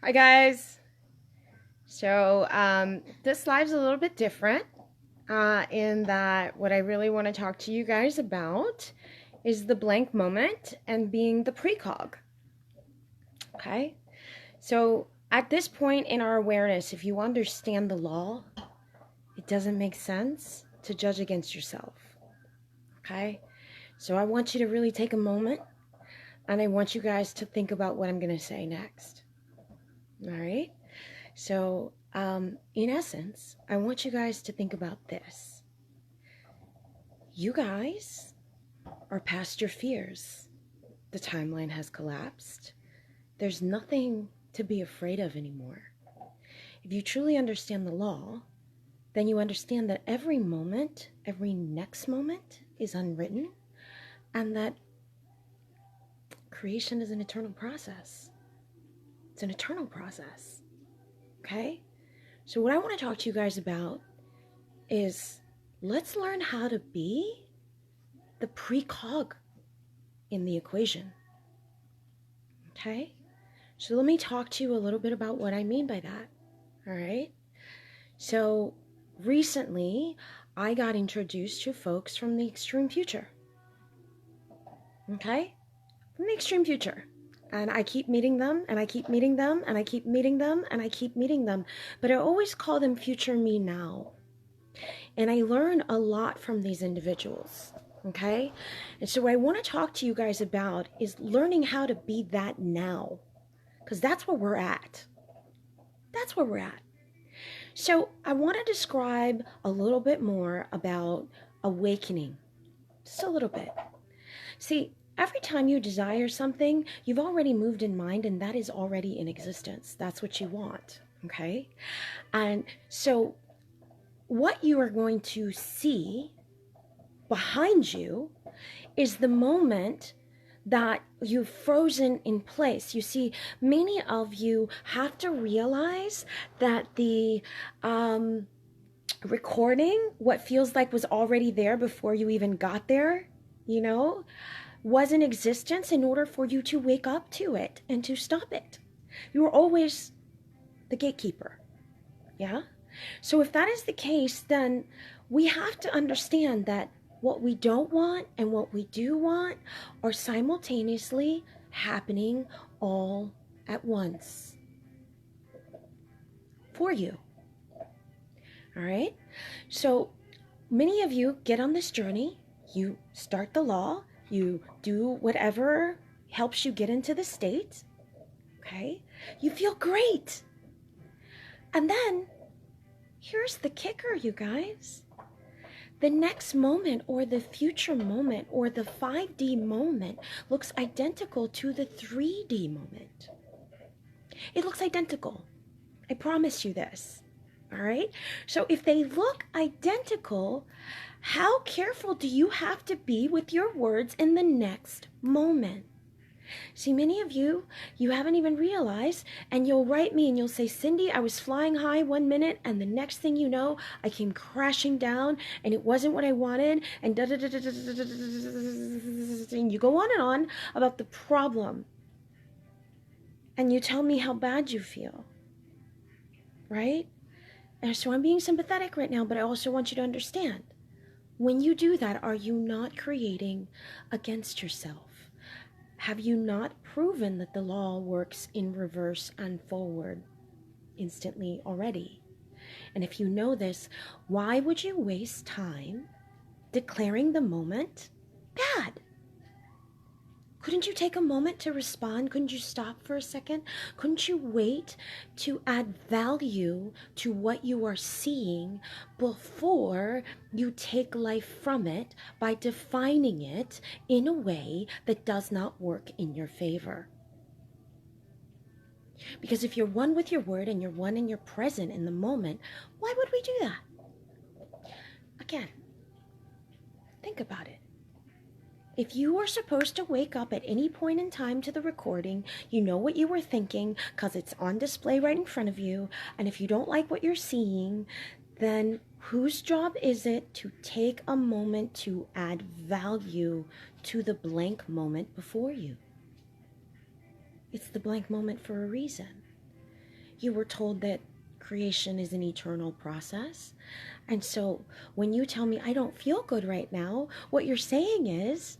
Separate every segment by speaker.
Speaker 1: Hi guys. This live's a little bit different in that what I really want to talk to you guys about is the blank moment and being the precog. Okay? So at this point in our awareness, if you understand the law, it doesn't make sense to judge against yourself. Okay? So I want you to really take a moment and I want you guys to think about what I'm going to say next. All right? In essence, I want you guys to think about this. You guys are past your fears. The timeline has collapsed. There's nothing to be afraid of anymore. If you truly understand the law, then you understand that every moment, every next moment is unwritten, and that creation is an eternal process. It's an eternal process. Okay? So what I want to talk to you guys about is let's learn how to be the precog in the equation. Okay? So let me talk to you a little bit about what I mean by that. All right? So recently, I got introduced to folks from the extreme future. Okay? From the extreme future. And I keep meeting them, and I keep meeting them, and I keep meeting them, and I keep meeting them. But I always call them future me now. And I learn a lot from these individuals. Okay? And so what I want to talk to you guys about is learning how to be that now. Because that's where we're at. That's where we're at. So I want to describe a little bit more about awakening. Just a little bit. See, every time you desire something, you've already moved in mind and that is already in existence. That's what you want. Okay? And so what you are going to see behind you is the moment that you've frozen in place. You see, many of you have to realize that the recording, what feels like was already there before you even got there, was in existence in order for you to wake up to it and to stop it. You were always the gatekeeper. Yeah? So if that is the case, then we have to understand that what we don't want and what we do want are simultaneously happening all at once for you. All right? So many of you get on this journey, you start the law, you do whatever helps you get into the state, okay? You feel great. And then here's the kicker, you guys. The next moment or the future moment or the 5D moment looks identical to the 3D moment. It looks identical. I promise you this. All right? So if they look identical, how careful do you have to be with your words in the next moment? See, many of you haven't even realized, and you'll write me and you'll say, Cindy, I was flying high 1 minute, and the next thing you know, I came crashing down, and it wasn't what I wanted, and and you go on about the problem, and you tell me how bad you feel, right? And so I'm being sympathetic right now, but I also want you to understand, when you do that, are you not creating against yourself? Have you not proven that the law works in reverse and forward instantly already? And if you know this, why would you waste time declaring the moment bad? Couldn't you take a moment to respond? Couldn't you stop for a second? Couldn't you wait to add value to what you are seeing before you take life from it by defining it in a way that does not work in your favor? Because if you're one with your word and you're one and you're present in the moment, why would we do that? Again, think about it. If you were supposed to wake up at any point in time to the recording, you know what you were thinking because it's on display right in front of you. And if you don't like what you're seeing, then whose job is it to take a moment to add value to the blank moment before you? It's the blank moment for a reason. you were told that creation is an eternal process. And so when you tell me I don't feel good right now, what you're saying is,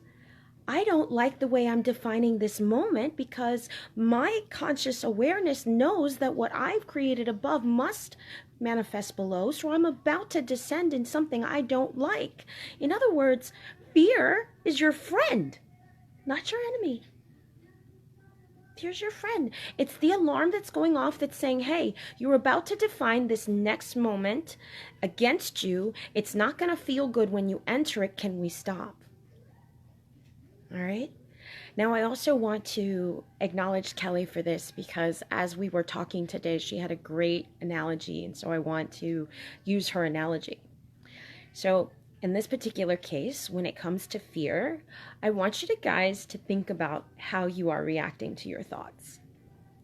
Speaker 1: I don't like the way I'm defining this moment because my conscious awareness knows that what I've created above must manifest below. So I'm about to descend in something I don't like. In other words, fear is your friend, not your enemy. Fear's your friend. It's the alarm that's going off that's saying, hey, you're about to define this next moment against you. It's not going to feel good when you enter it. Can we stop? All right. Now, I also want to acknowledge Kelly for this because as we were talking today, she had a great analogy. And so I want to use her analogy. So in this particular case, when it comes to fear, I want you guys to think about how you are reacting to your thoughts.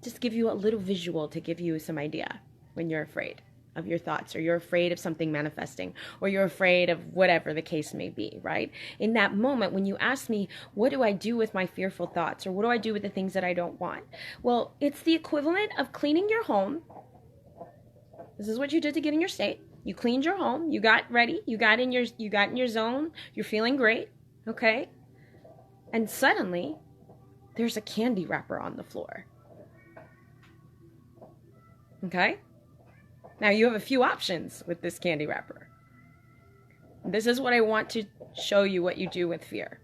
Speaker 1: Just give you a little visual to give you some idea when you're afraid of your thoughts, or you're afraid of something manifesting, or you're afraid of whatever the case may be, right? In that moment, when you ask me, what do I do with my fearful thoughts, or what do I do with the things that I don't want? Well, it's the equivalent of cleaning your home. This is what you did to get in your state. You cleaned your home, you got ready, you got in your zone, you're feeling great, okay? And suddenly, there's a candy wrapper on the floor. Okay? Now you have a few options with this candy wrapper. This is what I want to show you what you do with fear.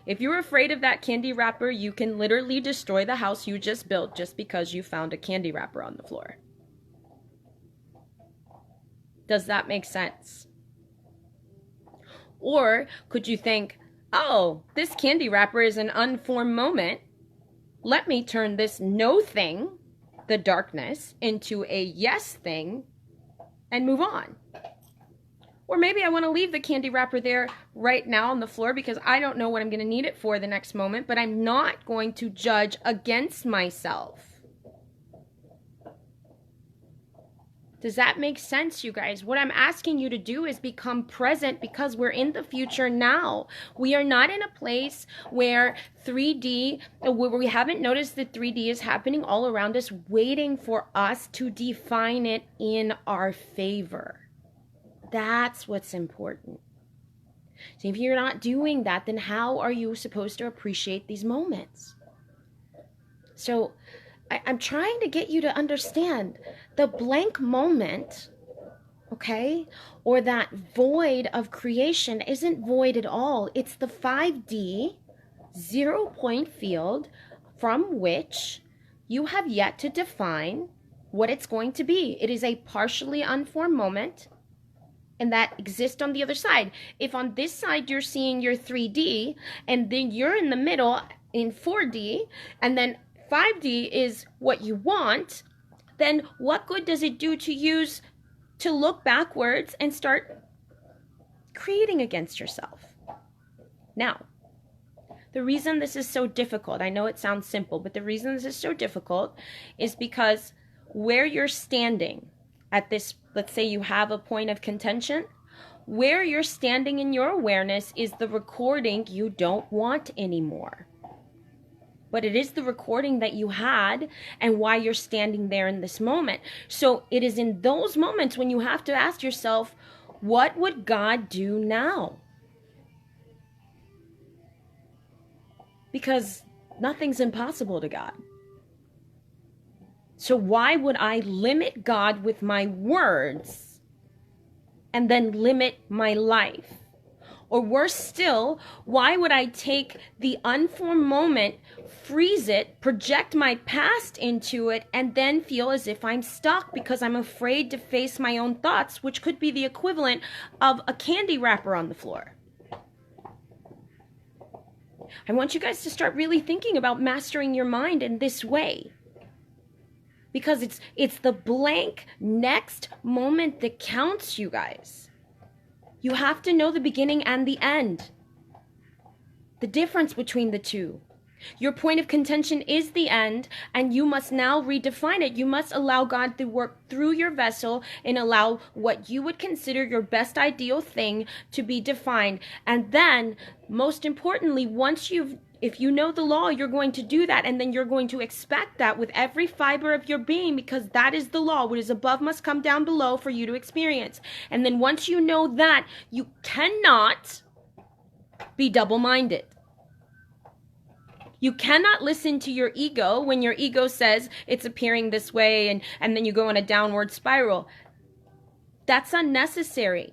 Speaker 1: If you're afraid of that candy wrapper, you can literally destroy the house you just built just because you found a candy wrapper on the floor. Does that make sense? Or could you think, oh, this candy wrapper is an unformed moment. Let me turn this no thing, the darkness, into a yes thing and move on. Or maybe I want to leave the candy wrapper there right now on the floor because I don't know what I'm going to need it for the next moment, but I'm not going to judge against myself. Does that make sense, you guys? What I'm asking you to do is become present because we're in the future now. We are not in a place where 3D, where we haven't noticed that 3D is happening all around us, waiting for us to define it in our favor. That's what's important. So if you're not doing that, then how are you supposed to appreciate these moments? So I'm trying to get you to understand the blank moment, okay, or that void of creation isn't void at all. It's the 5D 0-point field from which you have yet to define what it's going to be. It is a partially unformed moment, and that exists on the other side. If on this side you're seeing your 3D, and then you're in the middle in 4D, and then 5D is what you want, then what good does it do to use to look backwards and start creating against yourself? Now, the reason this is so difficult, I know it sounds simple, but the reason this is so difficult is because where you're standing at this, let's say you have a point of contention, where you're standing in your awareness is the recording you don't want anymore. But it is the recording that you had and why you're standing there in this moment. So it is in those moments when you have to ask yourself, what would God do now? Because nothing's impossible to God. So why would I limit God with my words and then limit my life? Or worse still, why would I take the unformed moment, freeze it, project my past into it, and then feel as if I'm stuck because I'm afraid to face my own thoughts, which could be the equivalent of a candy wrapper on the floor? I want you guys to start really thinking about mastering your mind in this way. Because it's the blank next moment that counts, you guys. You have to know the beginning and the end. The difference between the two. Your point of contention is the end, and you must now redefine it. You must allow God to work through your vessel and allow what you would consider your best ideal thing to be defined. And then, most importantly, once you've If you know the law, you're going to do that, and then you're going to expect that with every fiber of your being, because that is the law. What is above must come down below for you to experience. And then once you know that, you cannot be double-minded. You cannot listen to your ego when your ego says it's appearing this way, and then you go in a downward spiral. That's unnecessary.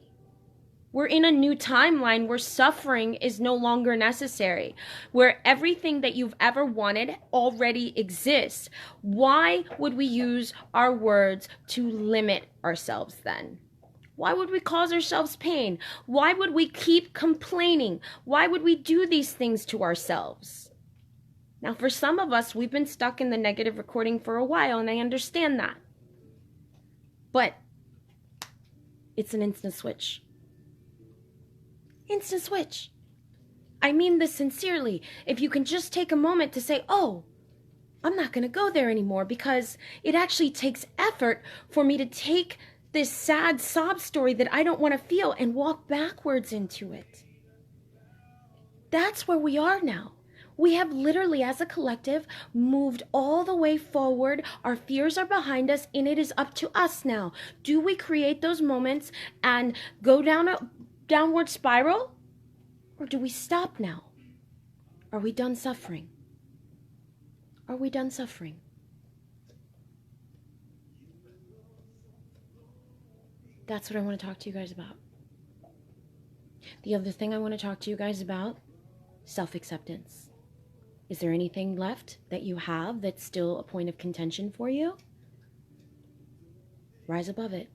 Speaker 1: We're in a new timeline where suffering is no longer necessary, where everything that you've ever wanted already exists. Why would we use our words to limit ourselves then? Why would we cause ourselves pain? Why would we keep complaining? Why would we do these things to ourselves? Now, for some of us, we've been stuck in the negative recording for a while, and I understand that. But it's an instant switch. Instant switch. I mean this sincerely. If you can just take a moment to say, oh, I'm not going to go there anymore, because it actually takes effort for me to take this sad sob story that I don't want to feel and walk backwards into it. That's where we are now. We have literally, as a collective, moved all the way forward. Our fears are behind us, and it is up to us now. Do we create those moments and go down a downward spiral? Or do we stop now? Are we done suffering? Are we done suffering? That's what I want to talk to you guys about. The other thing I want to talk to you guys about, self-acceptance. Is there anything left that you have that's still a point of contention for you? Rise above it.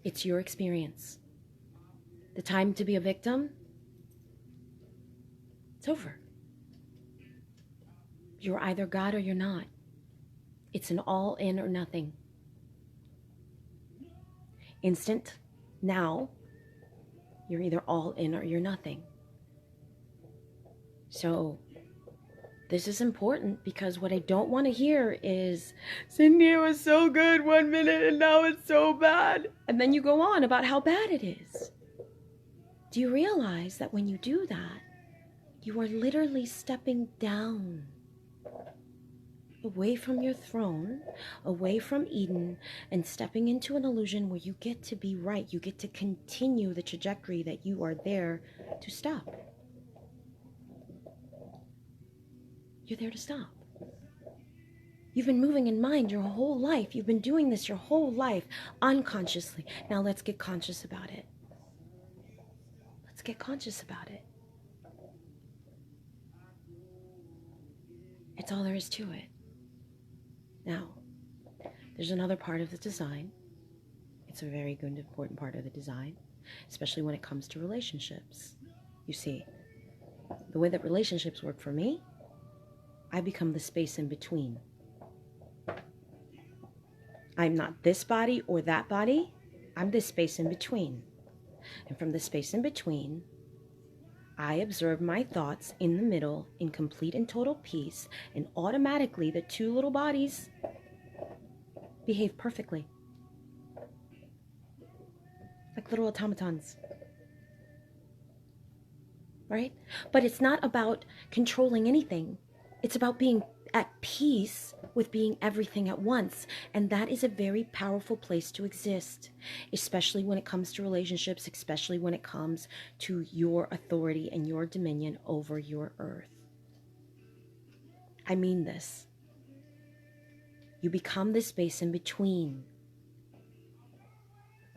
Speaker 1: It's your experience. The time to be a victim, it's over. You're either God or you're not. It's an all in or nothing. Instant, now, you're either all in or you're nothing. So, this is important, because what I don't want to hear is, Cindy, it was so good 1 minute and now it's so bad. And then you go on about how bad it is. Do you realize that when you do that, you are literally stepping down, away from your throne, away from Eden, and stepping into an illusion where you get to be right. You get to continue the trajectory that you are there to stop. You're there to stop. You've been moving in mind your whole life. You've been doing this your whole life, unconsciously. Now let's get conscious about it. Let's get conscious about it. It's all there is to it. Now, there's another part of the design. It's a very good, important part of the design, especially when it comes to relationships. You see, the way that relationships work for me, I become the space in between. I'm not this body or that body. I'm this space in between. And from the space in between, I observe my thoughts in the middle in complete and total peace, and automatically the two little bodies behave perfectly. Like little automatons. Right? But it's not about controlling anything. It's about being at peace with being everything at once. And that is a very powerful place to exist, especially when it comes to relationships, especially when it comes to your authority and your dominion over your earth. I mean this. You become this space in between.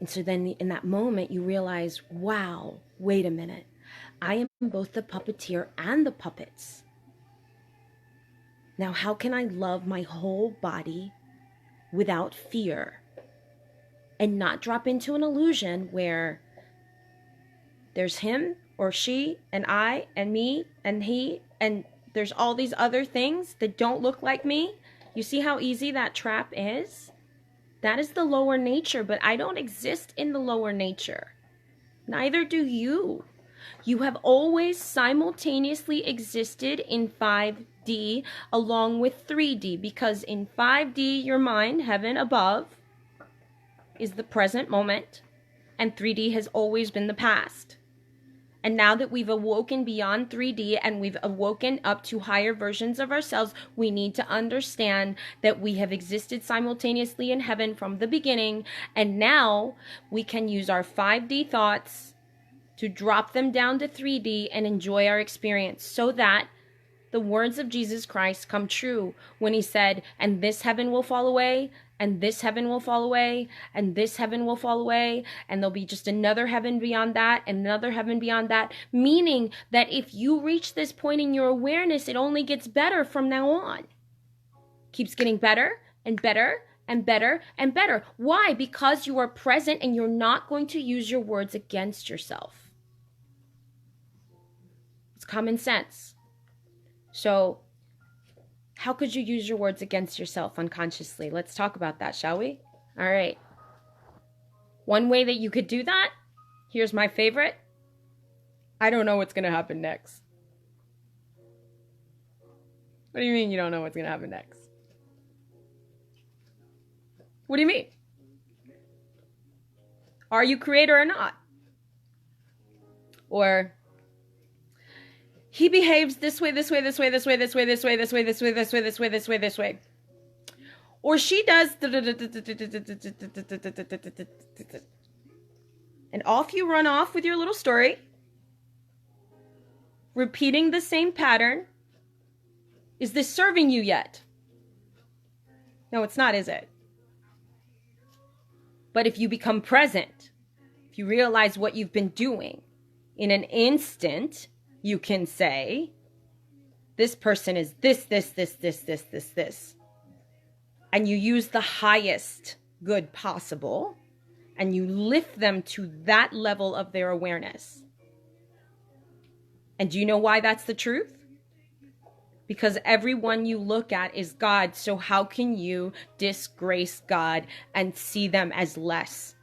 Speaker 1: And so then in that moment, you realize, wow, wait a minute. I am both the puppeteer and the puppets. Now, how can I love my whole body without fear and not drop into an illusion where there's him or she and I and me and he, and there's all these other things that don't look like me? You see how easy that trap is? That is the lower nature, but I don't exist in the lower nature. Neither do you. You have always simultaneously existed in 5D along with 3D, because in 5D, your mind, heaven above, is the present moment, and 3D has always been the past. And now that we've awoken beyond 3D and we've awoken up to higher versions of ourselves, we need to understand that we have existed simultaneously in heaven from the beginning. And now we can use our 5D thoughts to drop them down to 3D and enjoy our experience, so that the words of Jesus Christ come true when he said, and this heaven will fall away, and this heaven will fall away, and this heaven will fall away, and there'll be just another heaven beyond that, and another heaven beyond that. Meaning that if you reach this point in your awareness, it only gets better from now on. Keeps getting better and better and better and better. Why? Because you are present and you're not going to use your words against yourself. It's common sense. So how could you use your words against yourself unconsciously? Let's talk about that, shall we? All right. One way that you could do that, here's my favorite. I don't know what's going to happen next. What do you mean you don't know what's going to happen next? What do you mean? Are you creator or not? Or he behaves this way, this way, this way, this way, this way, this way, this way, this way, this way, this way, this way, this way. Or she does, and off you run off with your little story, repeating the same pattern. Is this serving you yet? No, it's not, is it? But if you become present, if you realize what you've been doing, in an instant, you can say, this person is this. And you use the highest good possible, and you lift them to that level of their awareness. And do you know why that's the truth? Because everyone you look at is God. So how can you disgrace God and see them as less?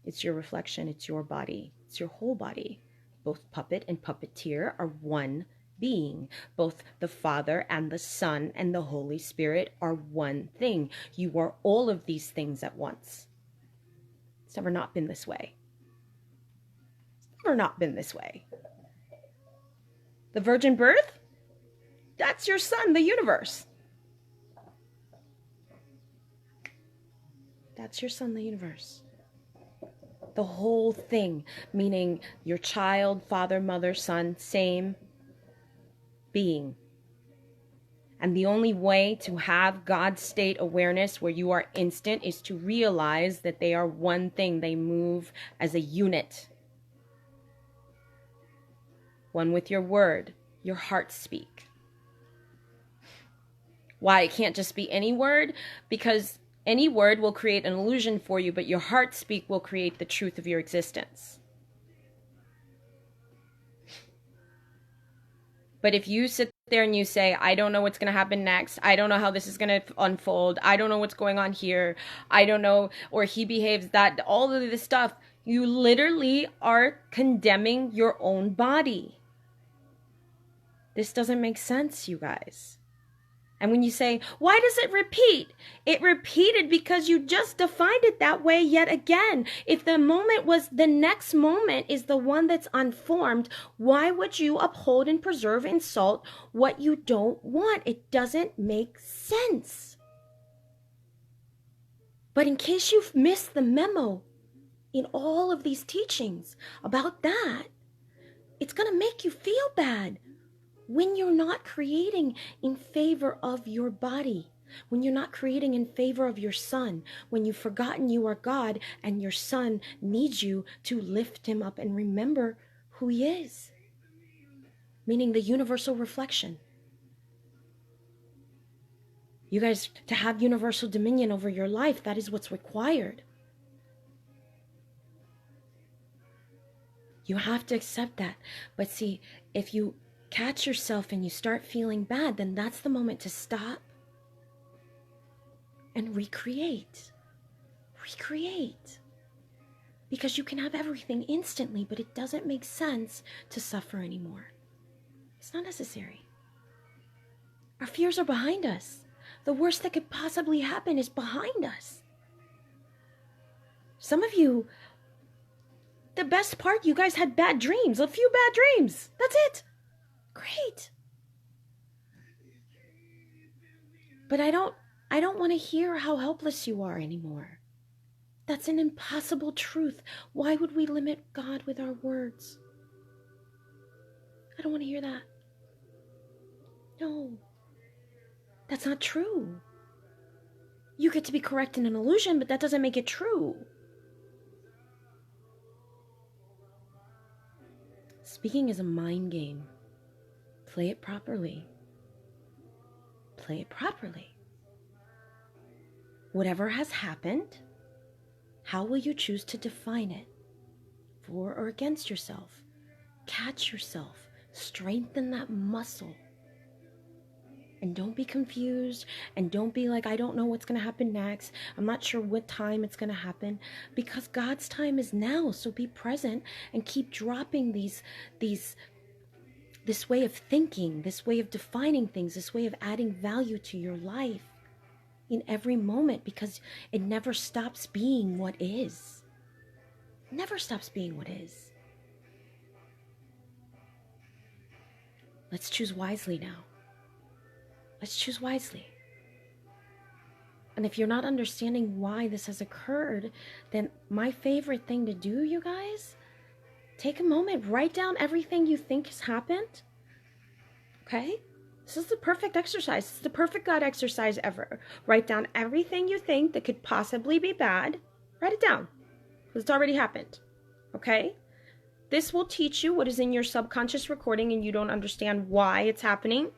Speaker 1: It's your reflection. It's your body. It's your whole body. Both puppet and puppeteer are one being. Both the Father and the Son and the Holy Spirit are one thing. You are all of these things at once. It's never not been this way. It's never not been this way. The virgin birth, that's your son, the universe. That's your son, the universe. The whole thing, meaning your child, father, mother, son, same being. And the only way to have God state awareness where you are instant is to realize that they are one thing. They move as a unit. One with your word, your heart speak. Why? It can't just be any word, because any word will create an illusion for you, but your heart speak will create the truth of your existence. But if you sit there and you say, I don't know what's going to happen next, I don't know how this is going to unfold, I don't know what's going on here, I don't know, or he behaves that, all of this stuff, you literally are condemning your own body. This doesn't make sense, you guys. And when you say, why does it repeat? It repeated because you just defined it that way yet again. If the moment was, the next moment is the one that's unformed, why would you uphold and preserve and salt what you don't want? It doesn't make sense. But in case you've missed the memo in all of these teachings about that, it's going to make you feel bad. When you're not creating in favor of your body, when you're not creating in favor of your son, when you've forgotten you are God and your son needs you to lift him up and remember who he is, meaning the universal reflection. You guys, to have universal dominion over your life, that is what's required. You have to accept that. But see, if you catch yourself and you start feeling bad, then that's the moment to stop and recreate. Recreate. Because you can have everything instantly, but it doesn't make sense to suffer anymore. It's not necessary. Our fears are behind us. The worst that could possibly happen is behind us. Some of you The best part, you guys had bad dreams. A few bad dreams. That's it. Great. But I don't want to hear how helpless you are anymore. That's an impossible truth. Why would we limit God with our words? I don't want to hear that. No. That's not true. You get to be correct in an illusion, but that doesn't make it true. Speaking is a mind game. Play it properly. Play it properly. Whatever has happened, how will you choose to define it? For or against yourself? Catch yourself. Strengthen that muscle. And don't be confused, and don't be like, I don't know what's going to happen next. I'm not sure what time it's going to happen, because God's time is now. So be present and keep dropping this way of thinking, this way of defining things, this way of adding value to your life in every moment, because it never stops being what is. It never stops being what is. Let's choose wisely now. Let's choose wisely. And if you're not understanding why this has occurred, then my favorite thing to do, you guys, take a moment, write down everything you think has happened. Okay? This is the perfect exercise. This is the perfect God exercise ever. Write down everything you think that could possibly be bad. Write it down, because it's already happened. Okay? This will teach you what is in your subconscious recording, and you don't understand why it's happening.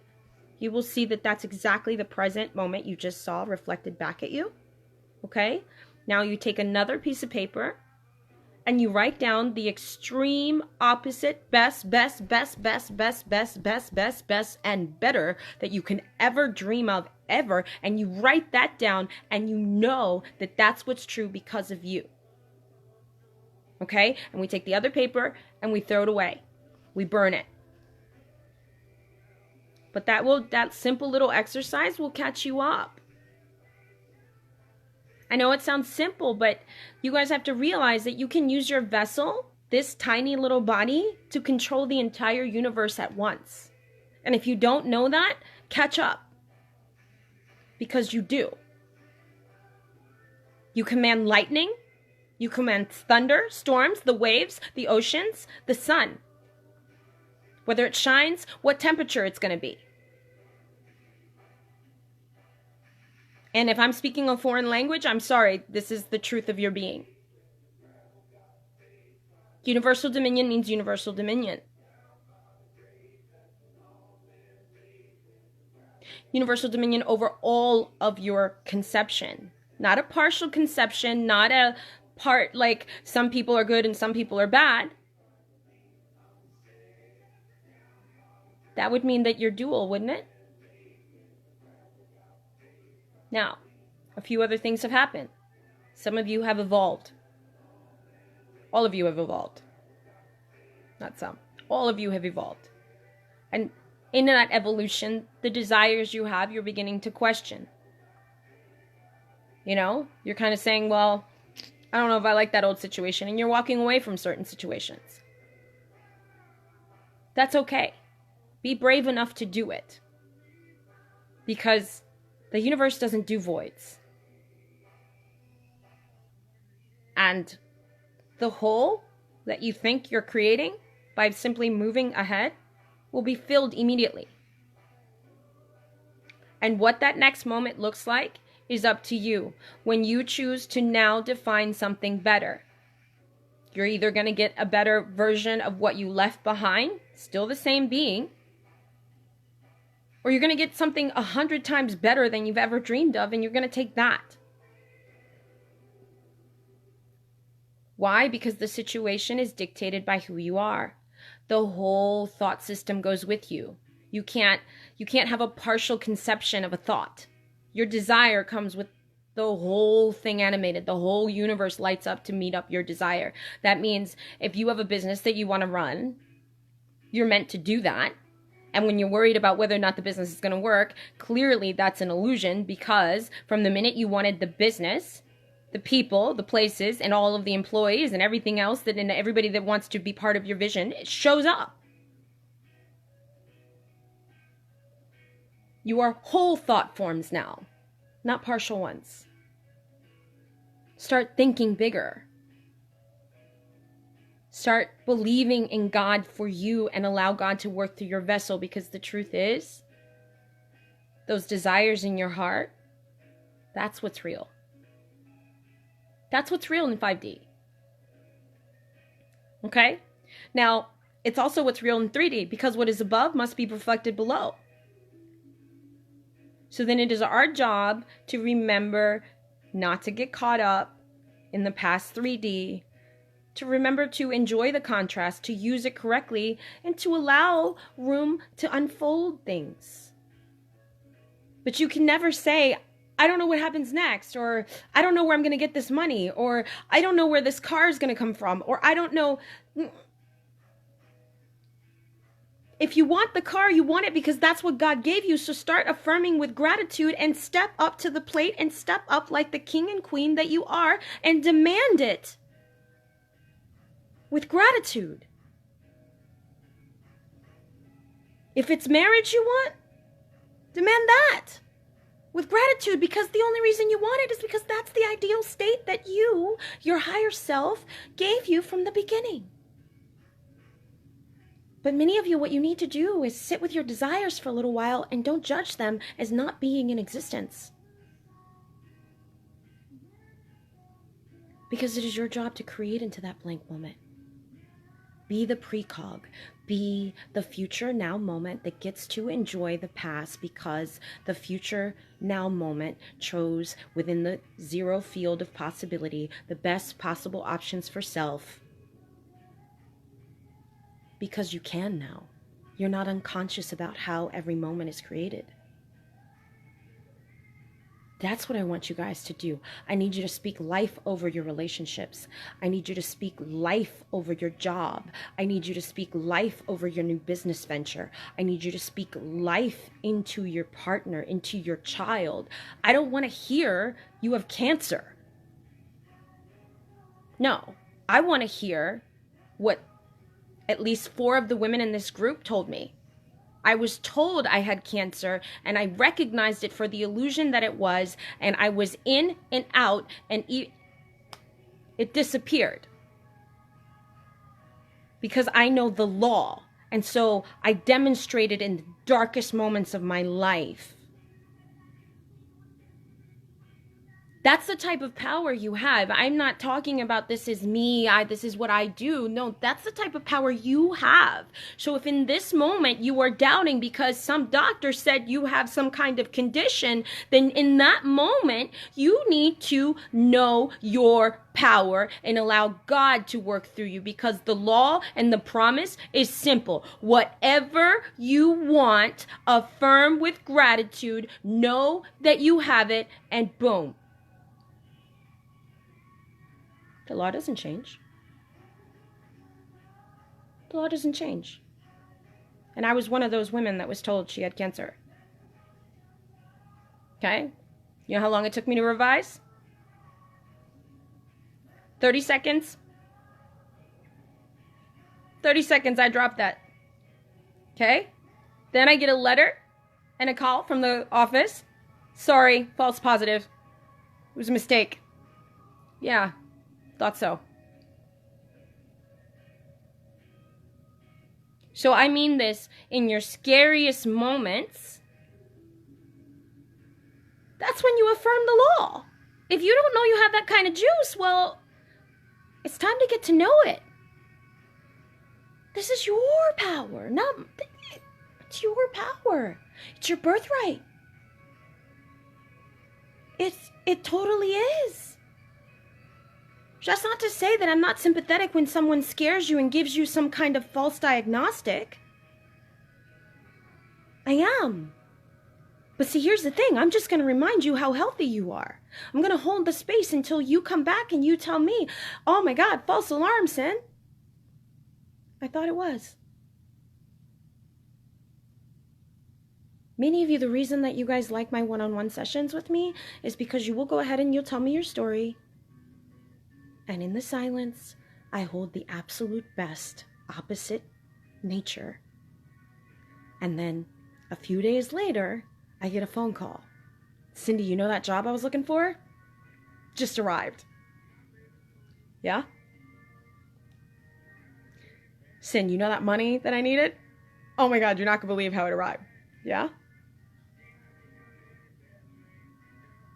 Speaker 1: You will see that that's exactly the present moment you just saw reflected back at you. Okay? Now you take another piece of paper and you write down the extreme opposite best, and better that you can ever dream of ever. And you write that down, and you know that that's what's true because of you. Okay? And we take the other paper and we throw it away. We burn it. But that simple little exercise will catch you up. I know it sounds simple, but you guys have to realize that you can use your vessel, this tiny little body, to control the entire universe at once. And if you don't know that, catch up. Because you do. You command lightning. You command thunder, storms, the waves, the oceans, the sun. Whether it shines, what temperature it's going to be. And if I'm speaking a foreign language, I'm sorry, this is the truth of your being. Universal dominion means universal dominion. Universal dominion over all of your conception. Not a partial conception, not a part like some people are good and some people are bad. That would mean that you're dual, wouldn't it? Now, a few other things have happened. Some of you have evolved. All of you have evolved. Not some. All of you have evolved. And in that evolution, the desires you have, you're beginning to question. You know, you're kind of saying, well, I don't know if I like that old situation, and you're walking away from certain situations. That's okay. Be brave enough to do it. Because the universe doesn't do voids. And the hole that you think you're creating by simply moving ahead will be filled immediately. And what that next moment looks like is up to you when you choose to now define something better. You're either going to get a better version of what you left behind, still the same being, or you're going to get something 100 times better than you've ever dreamed of, and you're going to take that. Why? Because the situation is dictated by who you are. The whole thought system goes with you. You can't have a partial conception of a thought. Your desire comes with the whole thing animated. The whole universe lights up to meet up your desire. That means if you have a business that you want to run, you're meant to do that. And when you're worried about whether or not the business is going to work, clearly that's an illusion, because from the minute you wanted the business the people, the places, and all of the employees and everything else that and everybody that wants to be part of your vision, it shows up. You are whole thought forms now, not partial ones. Start thinking bigger. Start believing in God for you and allow God to work through your vessel, because the truth is, those desires in your heart, that's what's real. That's what's real in 5D. Okay? Now, it's also what's real in 3D, because what is above must be reflected below. So then it is our job to remember not to get caught up in the past 3D, to remember to enjoy the contrast, to use it correctly, and to allow room to unfold things. But you can never say, I don't know what happens next, or I don't know where I'm going to get this money, or I don't know where this car is going to come from, or I don't know. If you want the car, you want it because that's what God gave you. So start affirming with gratitude and step up to the plate and step up like the king and queen that you are and demand it with gratitude. If it's marriage you want, demand that with gratitude, because the only reason you want it is because that's the ideal state that you, your higher self, gave you from the beginning. But many of you, what you need to do is sit with your desires for a little while and don't judge them as not being in existence. Because it is your job to create into that blank moment. Be the precog. Be the future now moment that gets to enjoy the past, because the future now moment chose within the zero field of possibility the best possible options for self. Because you can now. You're not unconscious about how every moment is created. That's what I want you guys to do. I need you to speak life over your relationships. I need you to speak life over your job. I need you to speak life over your new business venture. I need you to speak life into your partner, into your child. I don't want to hear you have cancer. No, I want to hear what at least 4 of the women in this group told me. I was told I had cancer, and I recognized it for the illusion that it was, and I was in and out, and it disappeared. Because I know the law, and so I demonstrated in the darkest moments of my life. That's the type of power you have. I'm not talking about this is me, this is what I do. No, that's the type of power you have. So if in this moment you are doubting because some doctor said you have some kind of condition, then in that moment you need to know your power and allow God to work through you, because the law and the promise is simple. Whatever you want, affirm with gratitude, know that you have it, and boom. The law doesn't change. The law doesn't change. And I was one of those women that was told she had cancer. Okay? You know how long it took me to revise? 30 seconds. 30 seconds, I dropped that. Okay? Then I get a letter and a call from the office. Sorry, false positive. It was a mistake. Yeah. Thought so. So I mean this, in your scariest moments, that's when you affirm the law. If you don't know you have that kind of juice, well, it's time to get to know it. This is your power. It's your power. It's your birthright. It totally is. That's not to say that I'm not sympathetic when someone scares you and gives you some kind of false diagnostic. I am. But see, here's the thing. I'm just going to remind you how healthy you are. I'm going to hold the space until you come back and you tell me, oh my God, false alarm, Sin. I thought it was. Many of you, the reason that you guys like my one-on-one sessions with me is because you will go ahead and you'll tell me your story. And in the silence, I hold the absolute best opposite nature. And then a few days later, I get a phone call. Cindy, you know that job I was looking for? Just arrived. Yeah? Sin, you know that money that I needed? Oh my God, you're not going to believe how it arrived. Yeah?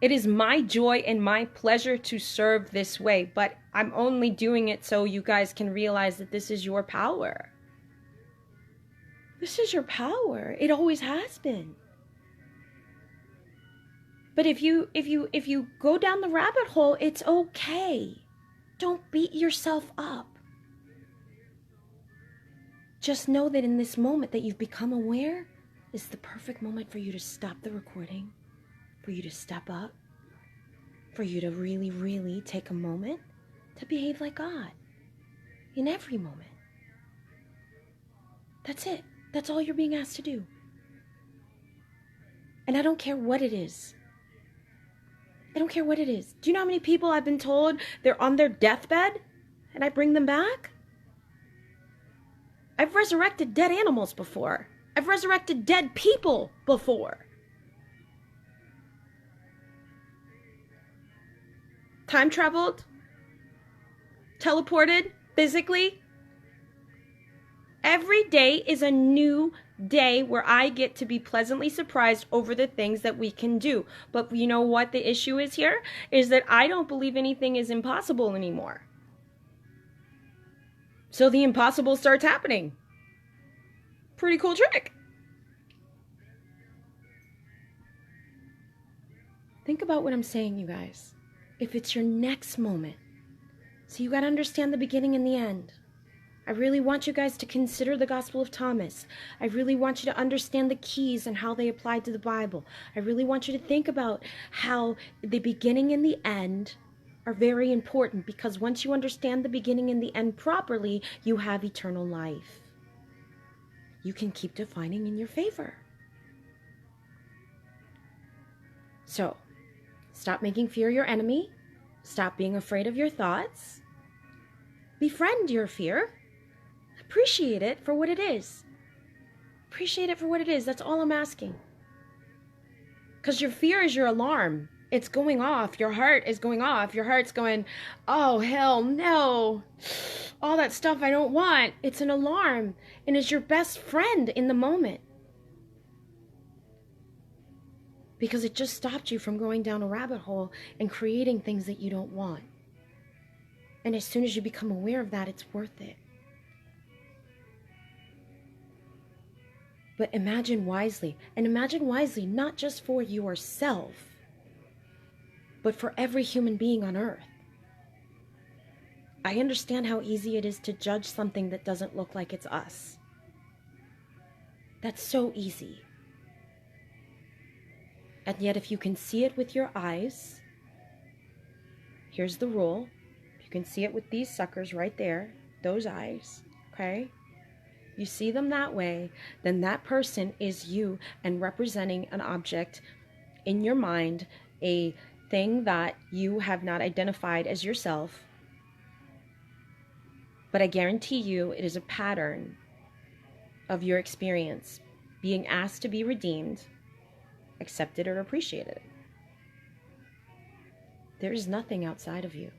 Speaker 1: It is my joy and my pleasure to serve this way, but I'm only doing it so you guys can realize that this is your power. This is your power. It always has been. But if you go down the rabbit hole, it's okay. Don't beat yourself up. Just know that in this moment that you've become aware is the perfect moment for you to stop the recording, for you to step up, for you to really, really take a moment to behave like God in every moment. That's it. That's all you're being asked to do. And I don't care what it is. I don't care what it is. Do you know how many people I've been told they're on their deathbed and I bring them back? I've resurrected dead animals before. I've resurrected dead people before. Time traveled, teleported physically. Every day is a new day where I get to be pleasantly surprised over the things that we can do. But you know what the issue is here? Is that I don't believe anything is impossible anymore. So the impossible starts happening. Pretty cool trick. Think about what I'm saying, you guys. If it's your next moment, so you got to understand the beginning and the end. I really want you guys to consider the Gospel of Thomas. I really want you to understand the keys and how they apply to the Bible. I really want you to think about how the beginning and the end are very important, because once you understand the beginning and the end properly, you have eternal life. You can keep defining in your favor. So, stop making fear your enemy. Stop being afraid of your thoughts. Befriend your fear. Appreciate it for what it is. Appreciate it for what it is. That's all I'm asking. Because your fear is your alarm. It's going off. Your heart is going off. Your heart's going, oh, hell no. All that stuff I don't want. It's an alarm. And it's your best friend in the moment. Because it just stopped you from going down a rabbit hole and creating things that you don't want. And as soon as you become aware of that, it's worth it. But imagine wisely. And imagine wisely not just for yourself, but for every human being on earth. I understand how easy it is to judge something that doesn't look like it's us. That's so easy. And yet if you can see it with your eyes, here's the rule. If you can see it with these suckers right there, those eyes, okay? You see them that way, then that person is you and representing an object in your mind, a thing that you have not identified as yourself. But I guarantee you it is a pattern of your experience being asked to be redeemed, accepted, or appreciated. There is nothing outside of you.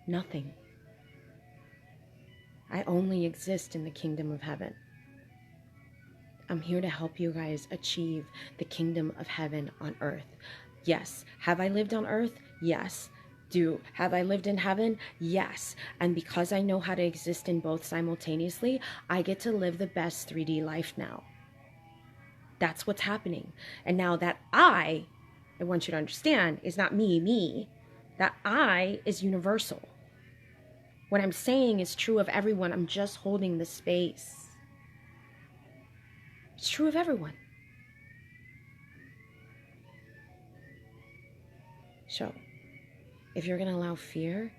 Speaker 1: Nothing. I only exist in the kingdom of heaven. I'm here to help you guys achieve the kingdom of heaven on earth. Yes. Have I lived on earth? Yes. Have I lived in heaven? Yes. And because I know how to exist in both simultaneously, I get to live the best 3D life now. That's what's happening. And now that I want you to understand, is not me. That I is universal. What I'm saying is true of everyone. I'm just holding the space. It's true of everyone. So, if you're going to allow fear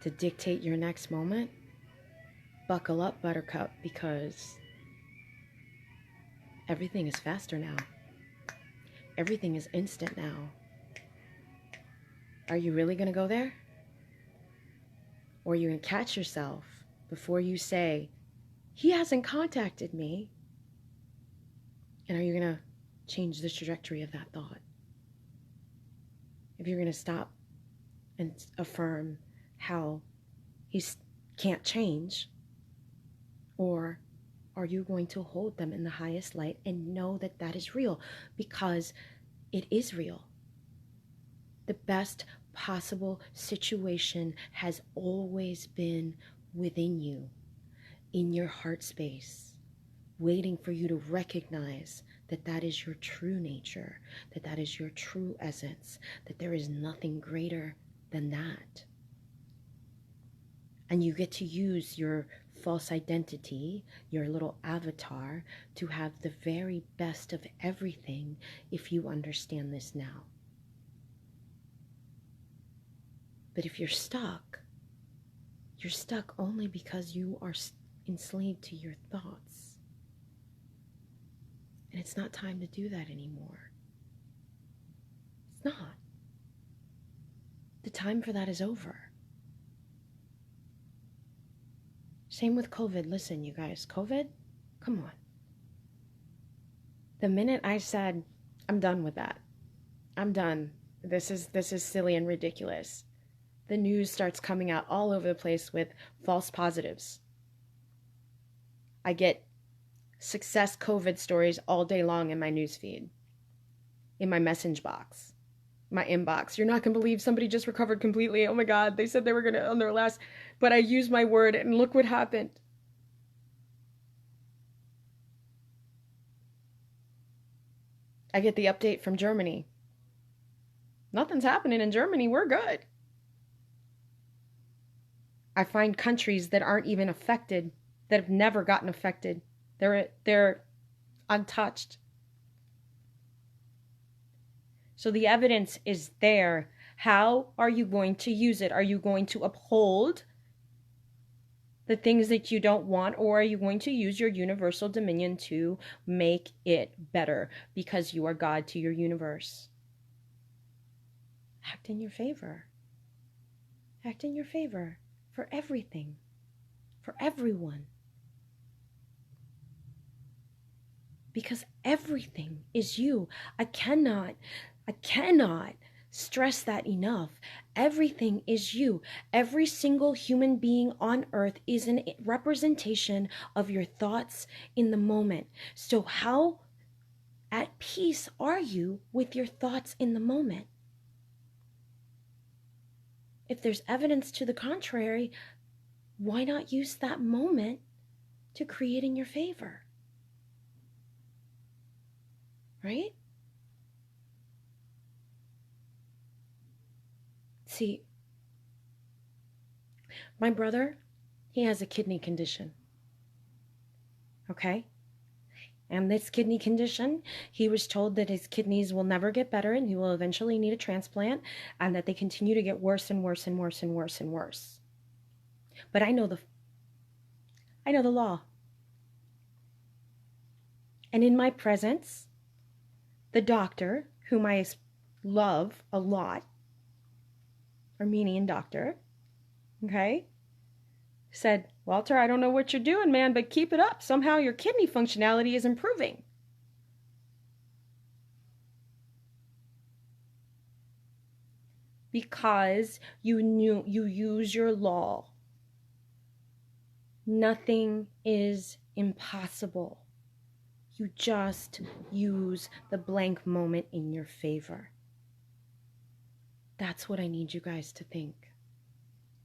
Speaker 1: to dictate your next moment, buckle up, Buttercup, because everything is faster now. Everything is instant now. Are you really going to go there? Or you're going to catch yourself before you say, he hasn't contacted me. And are you going to change the trajectory of that thought? If you're going to stop and affirm how he can't change, or are you going to hold them in the highest light and know that that is real? Because it is real. The best possible situation has always been within you, in your heart space, waiting for you to recognize that that is your true nature, that that is your true essence, that there is nothing greater than that. And you get to use your false identity, your little avatar, to have the very best of everything if you understand this now. But if you're stuck only because you are enslaved to your thoughts. And it's not time to do that anymore. It's not. The time for that is over. Same with COVID. Listen, you guys, COVID, come on. The minute I said, I'm done with that. I'm done. This is silly and ridiculous. The news starts coming out all over the place with false positives. I get success COVID stories all day long in my newsfeed, in my message box, my inbox. You're not going to believe somebody just recovered completely. Oh my God, they said they were going to on their last, but I used my word and look what happened. I get the update from Germany. Nothing's happening in Germany. We're good. I find countries that aren't even affected, that have never gotten affected. They're untouched. So the evidence is there. How are you going to use it? Are you going to uphold the things that you don't want, or are you going to use your universal dominion to make it better because you are God to your universe? Act in your favor. Act in your favor for everything, for everyone. Because everything is you. I cannot stress that enough. Everything is you. Every single human being on earth is a representation of your thoughts in the moment. So how at peace are you with your thoughts in the moment? If there's evidence to the contrary, why not use that moment to create in your favor? Right? See, my brother, he has a kidney condition. Okay? And this kidney condition, he was told that his kidneys will never get better and he will eventually need a transplant, and that they continue to get worse and worse and worse and worse and worse. But I know the law. And in my presence, the doctor, whom I love a lot, Armenian doctor, okay, said, Walter, I don't know what you're doing, man, but keep it up. Somehow your kidney functionality is improving. Because you use your law. Nothing is impossible. You just use the blank moment in your favor. That's what I need you guys to think.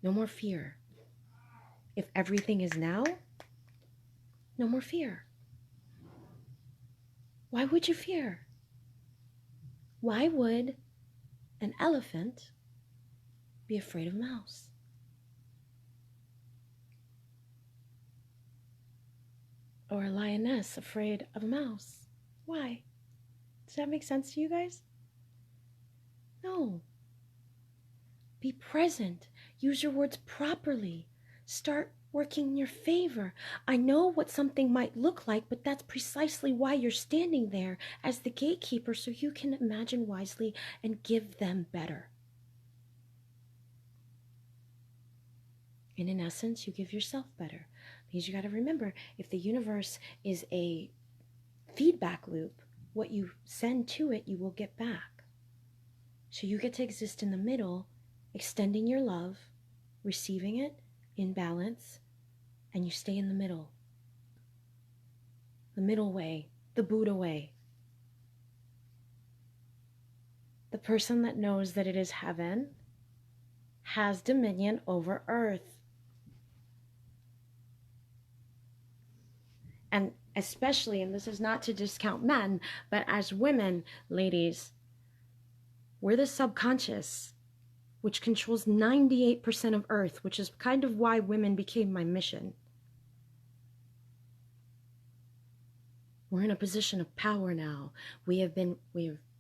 Speaker 1: No more fear. If everything is now, no more fear. Why would you fear? Why would an elephant be afraid of a mouse? Or a lioness afraid of a mouse? Why? Does that make sense to you guys? No. Be present. Use your words properly. Start working in your favor. I know what something might look like, but that's precisely why you're standing there as the gatekeeper, so you can imagine wisely and give them better. And in essence, you give yourself better. Because you got to remember, if the universe is a feedback loop, what you send to it, you will get back. So you get to exist in the middle, extending your love, receiving it in balance, and you stay in the middle. The middle way, the Buddha way. The person that knows that it is heaven has dominion over earth. And especially, and this is not to discount men, but as women, ladies, we're the subconscious, which controls 98% of Earth, which is kind of why women became my mission. We're in a position of power now. We have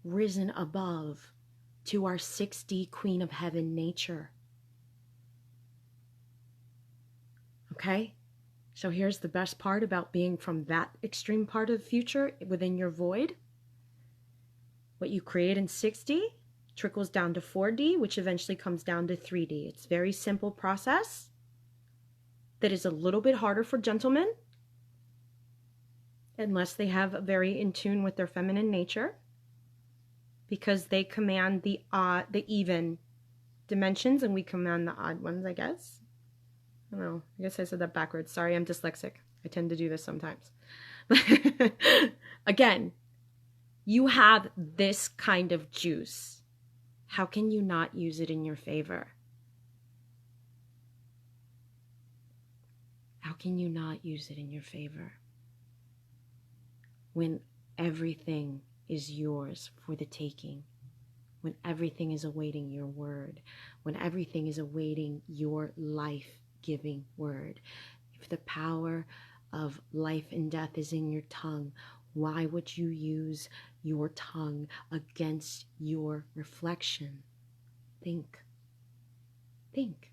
Speaker 1: risen above to our 6D Queen of Heaven nature. Okay? So here's the best part about being from that extreme part of the future within your void. What you create in 6D trickles down to 4D, which eventually comes down to 3D. It's a very simple process that is a little bit harder for gentlemen, unless they have a very in tune with their feminine nature, because they command the even dimensions and we command the odd ones, I guess. I don't know. I guess I said that backwards. Sorry, I'm dyslexic. I tend to do this sometimes. Again, you have this kind of juice. How can you not use it in your favor? How can you not use it in your favor? When everything is yours for the taking. When everything is awaiting your word. When everything is awaiting your life-giving word. If the power of life and death is in your tongue, why would you use your tongue against your reflection? Think. Think.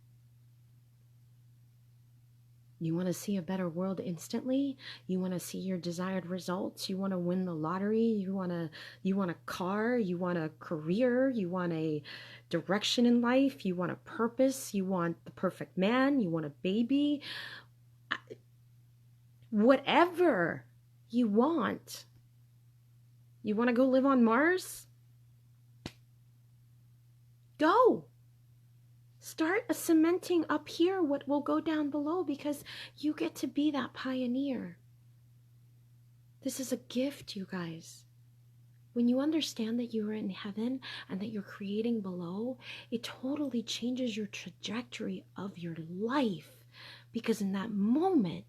Speaker 1: You want to see a better world instantly? You want to see your desired results? You want to win the lottery? You want a car? You want a career? You want a direction in life? You want a purpose? You want the perfect man? You want a baby? Whatever you want. You want to go live on Mars? Go. Start cementing up here what will go down below, because you get to be that pioneer. This is a gift, you guys. When you understand that you are in heaven and that you're creating below, it totally changes your trajectory of your life. Because in that moment,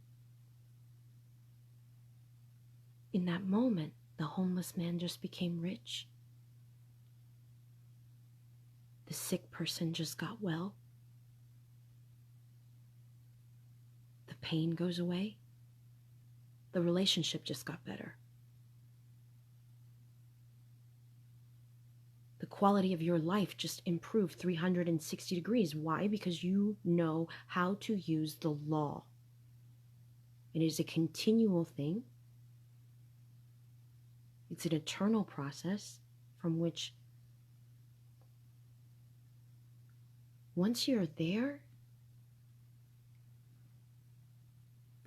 Speaker 1: the homeless man just became rich. The sick person just got well. The pain goes away. The relationship just got better. The quality of your life just improved 360 degrees. Why? Because you know how to use the law. It is a continual thing. It's an eternal process from which once you're there,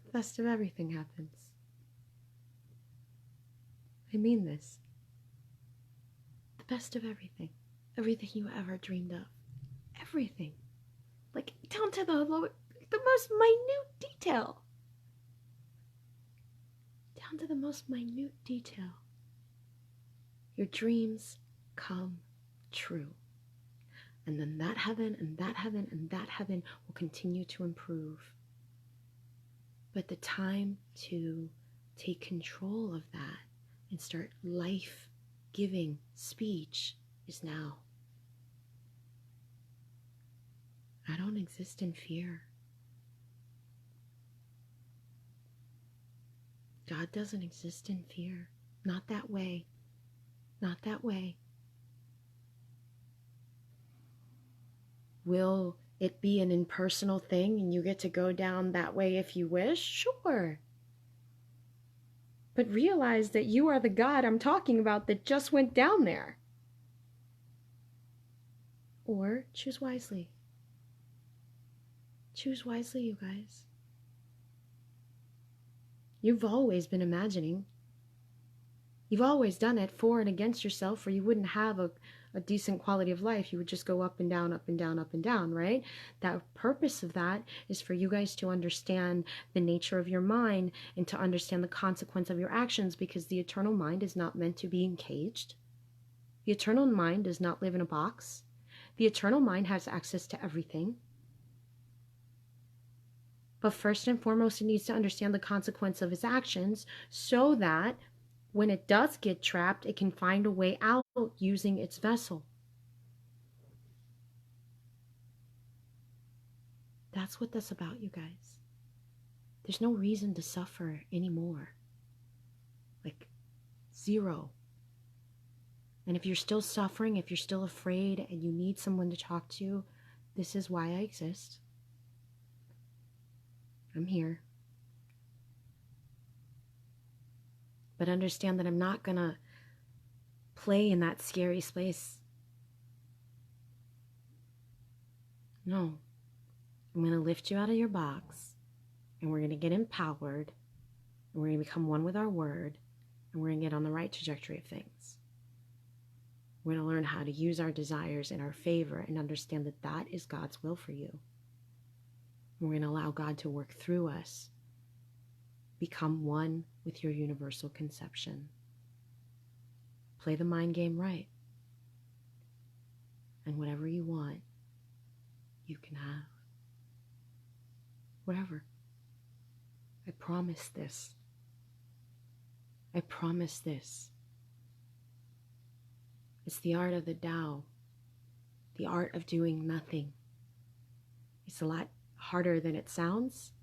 Speaker 1: the best of everything happens. I mean this. The best of everything. Everything you ever dreamed of. Everything. Like, down to the most minute detail. Down to the most minute detail. Your dreams come true. And then that heaven and that heaven and that heaven will continue to improve. But the time to take control of that and start life-giving speech is now. I don't exist in fear. God doesn't exist in fear. Not that way. Not that way. Will it be an impersonal thing and you get to go down that way if you wish? Sure. But realize that you are the God I'm talking about that just went down there. Or choose wisely. Choose wisely, you guys. You've always been imagining. You've always done it for and against yourself, or you wouldn't have a decent quality of life. You would just go up and down, up and down, up and down, right? The purpose of that is for you guys to understand the nature of your mind and to understand the consequence of your actions, because the eternal mind is not meant to be encaged. The eternal mind does not live in a box. The eternal mind has access to everything. But first and foremost, it needs to understand the consequence of its actions so that when it does get trapped, it can find a way out using its vessel. That's what that's about, you guys. There's no reason to suffer anymore. Like, zero. And if you're still suffering, if you're still afraid and you need someone to talk to, this is why I exist. I'm here. But understand that I'm not gonna play in that scary space. No. I'm gonna lift you out of your box, and we're gonna get empowered, and we're gonna become one with our word, and we're gonna get on the right trajectory of things. We're gonna learn how to use our desires in our favor and understand that that is God's will for you. We're going to allow God to work through us. Become one with your universal conception. Play the mind game right. And whatever you want, you can have. Whatever. I promise this. I promise this. It's the art of the Tao. The art of doing nothing. It's a lot harder than it sounds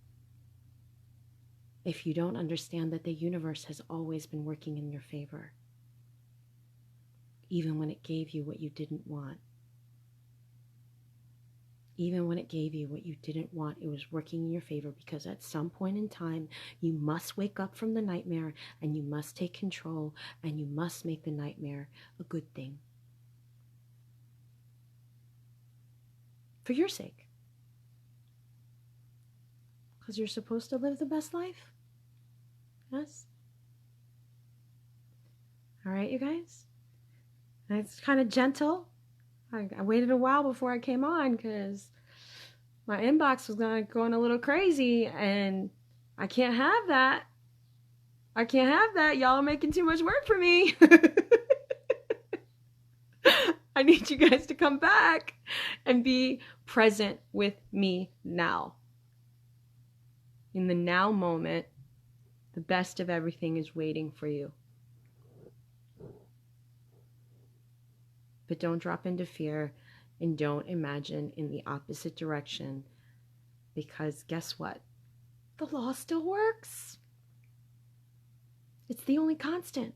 Speaker 1: if you don't understand that the universe has always been working in your favor, even when it gave you what you didn't want. Even when it gave you what you didn't want, it was working in your favor, because at some point in time, you must wake up from the nightmare and you must take control and you must make the nightmare a good thing. For your sake. Because you're supposed to live the best life. Yes? All right, you guys? And it's kind of gentle. I waited a while before I came on because my inbox was going a little crazy, and I can't have that. I can't have that. Y'all are making too much work for me. I need you guys to come back and be present with me now. In the now moment, the best of everything is waiting for you. But don't drop into fear and don't imagine in the opposite direction, because guess what? The law still works. It's the only constant.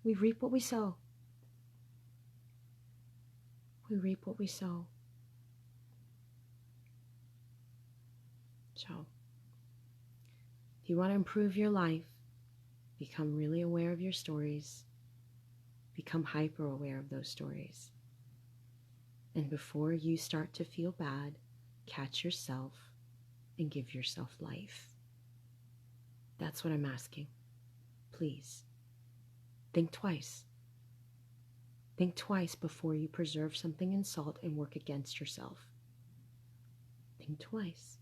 Speaker 1: We reap what we sow. We reap what we sow. So, if you want to improve your life, become really aware of your stories. Become hyper aware of those stories. And before you start to feel bad, catch yourself and give yourself life. That's what I'm asking. Please, think twice. Think twice before you preserve something in salt and work against yourself. Think twice.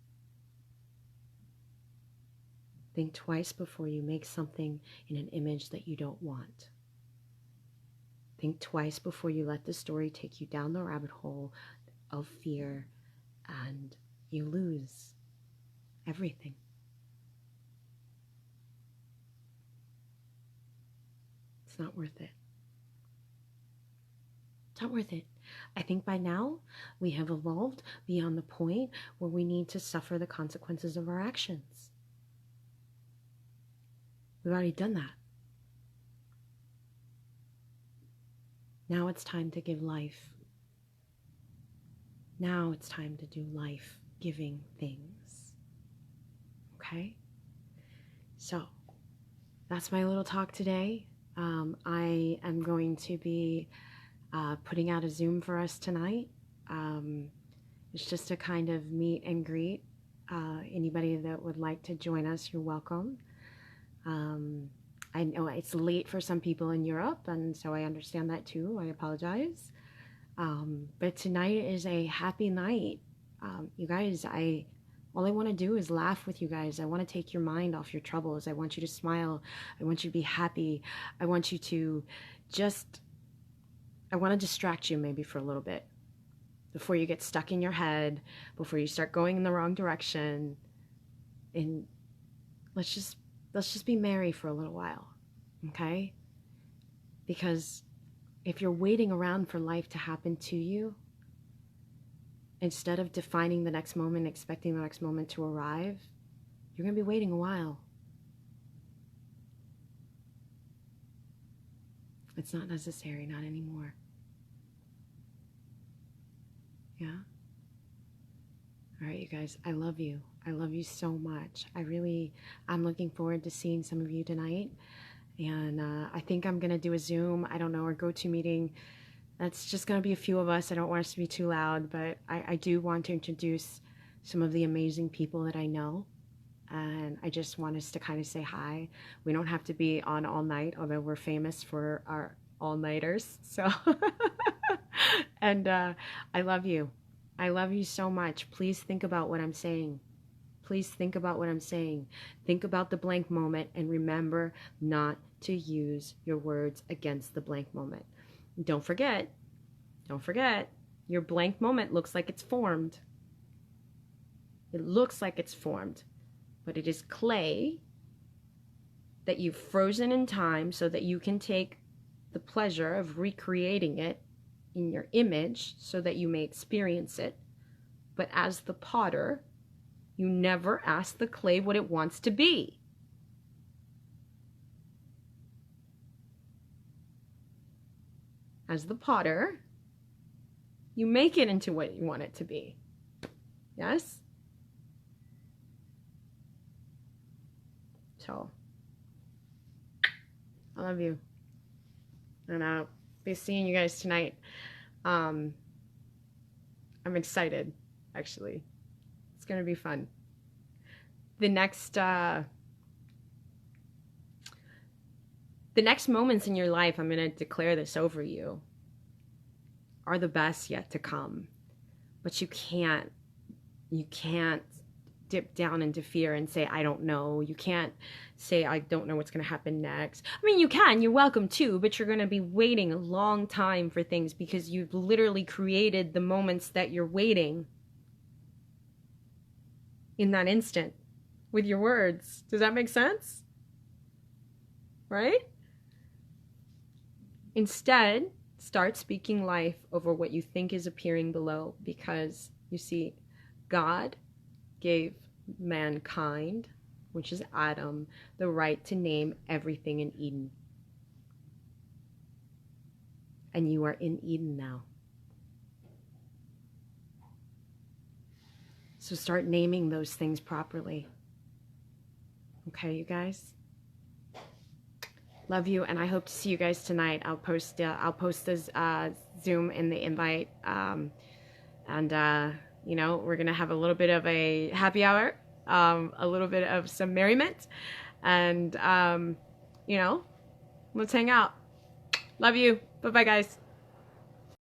Speaker 1: Think twice before you make something in an image that you don't want. Think twice before you let the story take you down the rabbit hole of fear and you lose everything. It's not worth it. It's not worth it. I think by now we have evolved beyond the point where we need to suffer the consequences of our actions. We've already done that. Now it's time to give life. Now it's time to do life-giving things. Okay? So, that's my little talk today. I am going to be putting out a Zoom for us tonight. It's just a kind of meet and greet Anybody that would like to join us, you're welcome. I know it's late for some people in Europe, and so I understand that too. I apologize. But tonight is a happy night. You guys, all I want to do is laugh with you guys. I want to take your mind off your troubles. I want you to smile. I want you to be happy. I want you to I want to distract you maybe for a little bit before you get stuck in your head, before you start going in the wrong direction. And let's just be merry for a little while, okay? Because if you're waiting around for life to happen to you, instead of defining the next moment, expecting the next moment to arrive, you're going to be waiting a while. It's not necessary, not anymore. Yeah? All right, you guys, I love you. I love you so much. I'm looking forward to seeing some of you tonight. And I think I'm going to do a Zoom, I don't know, or GoToMeeting. That's just going to be a few of us. I don't want us to be too loud, but I do want to introduce some of the amazing people that I know. And I just want us to kind of say hi. We don't have to be on all night, although we're famous for our all-nighters. So, and I love you. I love you so much. Please think about what I'm saying. Please think about what I'm saying. Think about the blank moment and remember not to use your words against the blank moment. Don't forget, your blank moment looks like it's formed. It looks like it's formed, but it is clay that you've frozen in time so that you can take the pleasure of recreating it in your image so that you may experience it. But as the potter, you never ask the clay what it wants to be. As the potter, you make it into what you want it to be. Yes? So, I love you. And I'll be seeing you guys tonight. I'm excited, actually. It's going to be fun. The next moments in your life, I'm going to declare this over you, are the best yet to come. But you can't dip down into fear and say, I don't know. You can't say, I don't know what's going to happen next. I mean, you can, you're welcome to, but you're going to be waiting a long time for things because you've literally created the moments that you're waiting in that instant with your words. Does that make sense? Right? Instead, start speaking life over what you think is appearing below, because you see, God gave mankind, which is Adam, the right to name everything in Eden. And you are in Eden now. So start naming those things properly. Okay, you guys? Love you, and I hope to see you guys tonight. I'll post this Zoom in the invite, you know, we're gonna have a little bit of a happy hour, a little bit of some merriment, and you know, let's hang out. Love you. Bye bye, guys.